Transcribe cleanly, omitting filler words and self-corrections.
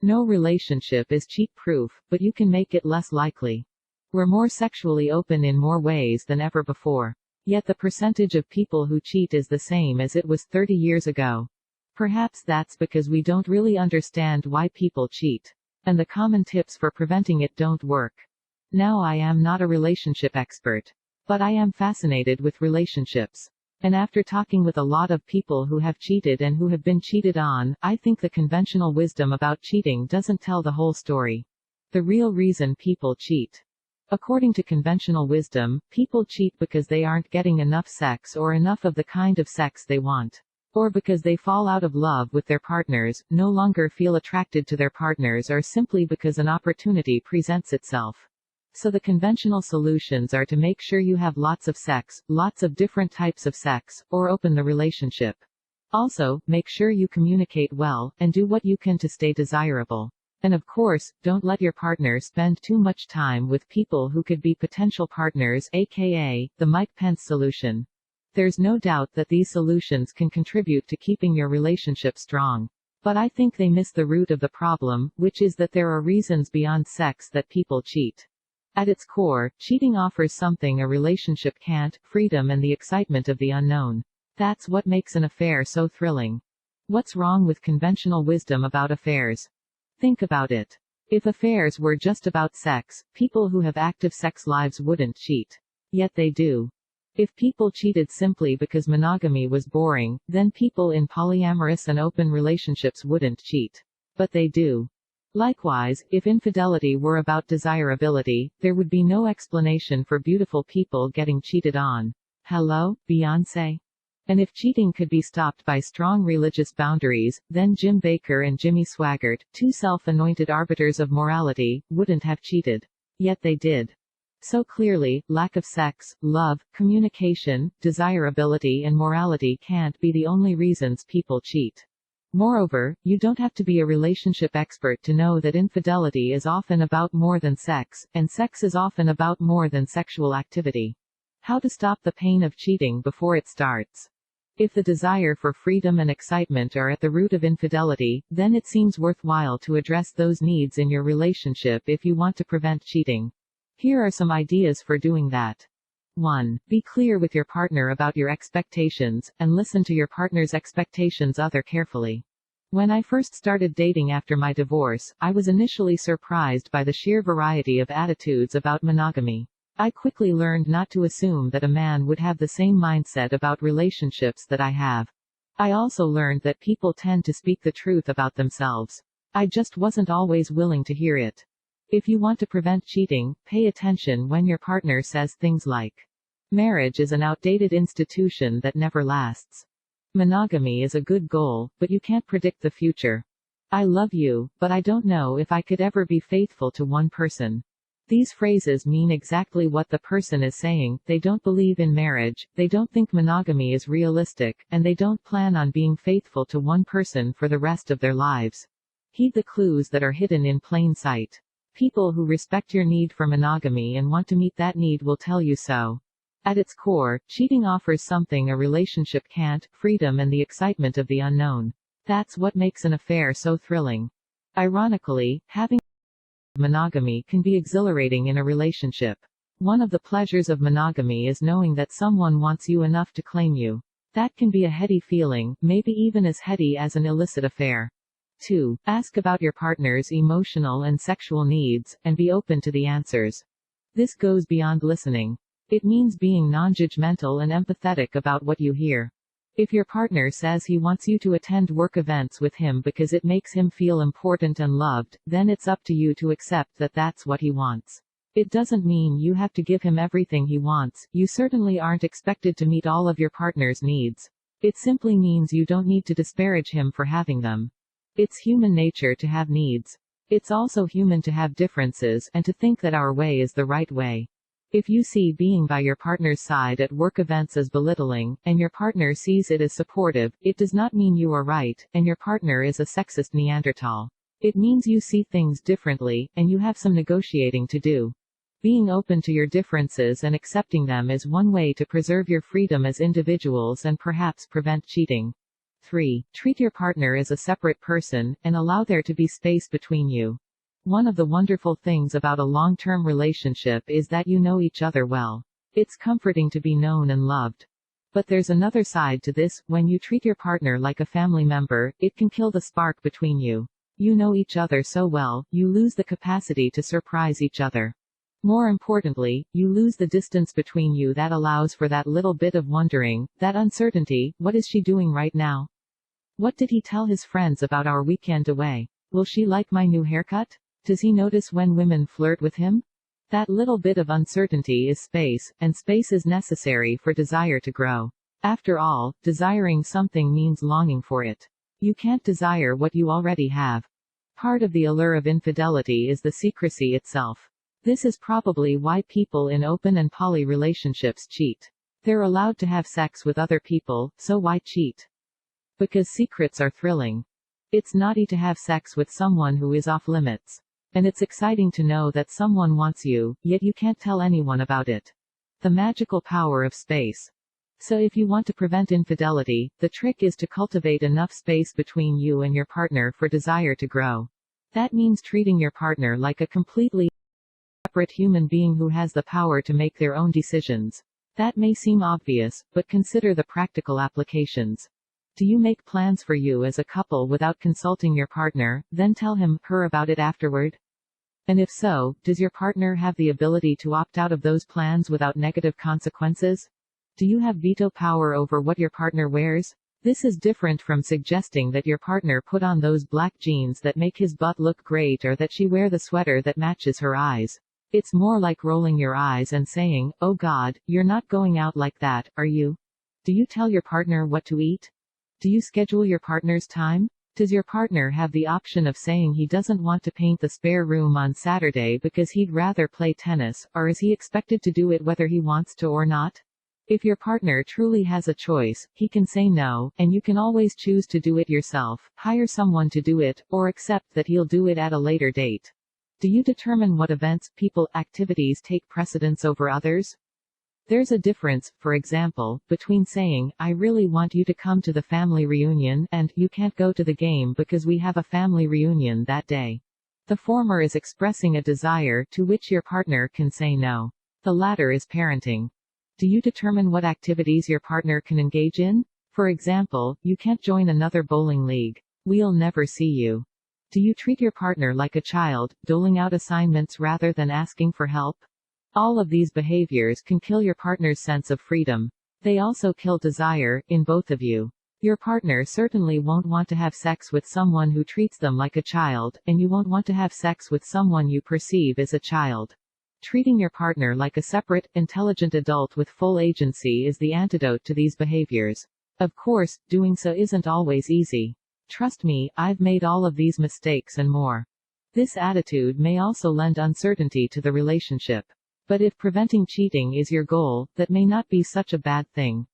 No relationship is cheat-proof, but you can make it less likely. We're more sexually open in more ways than ever before. Yet the percentage of people who cheat is the same as it was 30 years ago. Perhaps that's because we don't really understand why people cheat. And the common tips for preventing it don't work. Now, I am not a relationship expert. But I am fascinated with relationships. And after talking with a lot of people who have cheated and who have been cheated on, I think the conventional wisdom about cheating doesn't tell the whole story. The real reason people cheat. According to conventional wisdom, people cheat because they aren't getting enough sex or enough of the kind of sex they want. Or because they fall out of love with their partners, no longer feel attracted to their partners, or simply because an opportunity presents itself. So the conventional solutions are to make sure you have lots of sex, lots of different types of sex, or open the relationship. Also, make sure you communicate well, and do what you can to stay desirable. And of course, don't let your partner spend too much time with people who could be potential partners, aka, the Mike Pence solution. There's no doubt that these solutions can contribute to keeping your relationship strong. But I think they miss the root of the problem, which is that there are reasons beyond sex that people cheat. At its core, cheating offers something a relationship can't: freedom and the excitement of the unknown. That's what makes an affair so thrilling. What's wrong with conventional wisdom about affairs? Think about it. If affairs were just about sex, people who have active sex lives wouldn't cheat. Yet they do. If people cheated simply because monogamy was boring, then people in polyamorous and open relationships wouldn't cheat. But they do. Likewise, if infidelity were about desirability, there would be no explanation for beautiful people getting cheated on. Hello, Beyoncé? And if cheating could be stopped by strong religious boundaries, then Jim Bakker and Jimmy Swaggart, two self-anointed arbiters of morality, wouldn't have cheated. Yet they did. So clearly, lack of sex, love, communication, desirability and morality can't be the only reasons people cheat. Moreover, you don't have to be a relationship expert to know that infidelity is often about more than sex, and sex is often about more than sexual activity. How to stop the pain of cheating before it starts. If the desire for freedom and excitement are at the root of infidelity, then it seems worthwhile to address those needs in your relationship if you want to prevent cheating. Here are some ideas for doing that. 1. Be clear with your partner about your expectations, and listen to your partner's expectations carefully. When I first started dating after my divorce, I was initially surprised by the sheer variety of attitudes about monogamy. I quickly learned not to assume that a man would have the same mindset about relationships that I have. I also learned that people tend to speak the truth about themselves. I just wasn't always willing to hear it. If you want to prevent cheating, pay attention when your partner says things like, "Marriage is an outdated institution that never lasts. Monogamy is a good goal, but you can't predict the future. I love you, but I don't know if I could ever be faithful to one person." These phrases mean exactly what the person is saying: they don't believe in marriage, they don't think monogamy is realistic, and they don't plan on being faithful to one person for the rest of their lives. Heed the clues that are hidden in plain sight. People who respect your need for monogamy and want to meet that need will tell you so. At its core, cheating offers something a relationship can't: freedom and the excitement of the unknown. That's what makes an affair so thrilling. Ironically, having monogamy can be exhilarating in a relationship. One of the pleasures of monogamy is knowing that someone wants you enough to claim you. That can be a heady feeling, maybe even as heady as an illicit affair. 2. Ask about your partner's emotional and sexual needs, and be open to the answers. This goes beyond listening. It means being non-judgmental and empathetic about what you hear. If your partner says he wants you to attend work events with him because it makes him feel important and loved, then it's up to you to accept that that's what he wants. It doesn't mean you have to give him everything he wants. You certainly aren't expected to meet all of your partner's needs. It simply means you don't need to disparage him for having them. It's human nature to have needs. It's also human to have differences, and to think that our way is the right way. If you see being by your partner's side at work events as belittling, and your partner sees it as supportive, it does not mean you are right, and your partner is a sexist Neanderthal. It means you see things differently, and you have some negotiating to do. Being open to your differences and accepting them is one way to preserve your freedom as individuals and perhaps prevent cheating. 3. Treat your partner as a separate person, and allow there to be space between you. One of the wonderful things about a long-term relationship is that you know each other well. It's comforting to be known and loved. But there's another side to this. When you treat your partner like a family member, it can kill the spark between you. You know each other so well, you lose the capacity to surprise each other. More importantly, you lose the distance between you that allows for that little bit of wondering, that uncertainty. What is she doing right now? What did he tell his friends about our weekend away? Will she like my new haircut? Does he notice when women flirt with him? That little bit of uncertainty is space, and space is necessary for desire to grow. After all, desiring something means longing for it. You can't desire what you already have. Part of the allure of infidelity is the secrecy itself. This is probably why people in open and poly relationships cheat. They're allowed to have sex with other people, so why cheat? Because secrets are thrilling. It's naughty to have sex with someone who is off limits. And it's exciting to know that someone wants you, yet you can't tell anyone about it. The magical power of space. So if you want to prevent infidelity, the trick is to cultivate enough space between you and your partner for desire to grow. That means treating your partner like a completely separate human being who has the power to make their own decisions. That may seem obvious, but consider the practical applications. Do you make plans for you as a couple without consulting your partner, then tell him, her about it afterward? And if so, does your partner have the ability to opt out of those plans without negative consequences? Do you have veto power over what your partner wears? This is different from suggesting that your partner put on those black jeans that make his butt look great or that she wear the sweater that matches her eyes. It's more like rolling your eyes and saying, "Oh God, you're not going out like that, are you?" Do you tell your partner what to eat? Do you schedule your partner's time? Does your partner have the option of saying he doesn't want to paint the spare room on Saturday because he'd rather play tennis, or is he expected to do it whether he wants to or not? If your partner truly has a choice, he can say no, and you can always choose to do it yourself, hire someone to do it, or accept that he'll do it at a later date. Do you determine what events, people, activities take precedence over others? There's a difference, for example, between saying, "I really want you to come to the family reunion," and, "You can't go to the game because we have a family reunion that day." The former is expressing a desire, to which your partner can say no. The latter is parenting. Do you determine what activities your partner can engage in? For example, you can't join another bowling league. We'll never see you. Do you treat your partner like a child, doling out assignments rather than asking for help? All of these behaviors can kill your partner's sense of freedom. They also kill desire, in both of you. Your partner certainly won't want to have sex with someone who treats them like a child, and you won't want to have sex with someone you perceive as a child. Treating your partner like a separate, intelligent adult with full agency is the antidote to these behaviors. Of course, doing so isn't always easy. Trust me, I've made all of these mistakes and more. This attitude may also lend uncertainty to the relationship. But if preventing cheating is your goal, that may not be such a bad thing.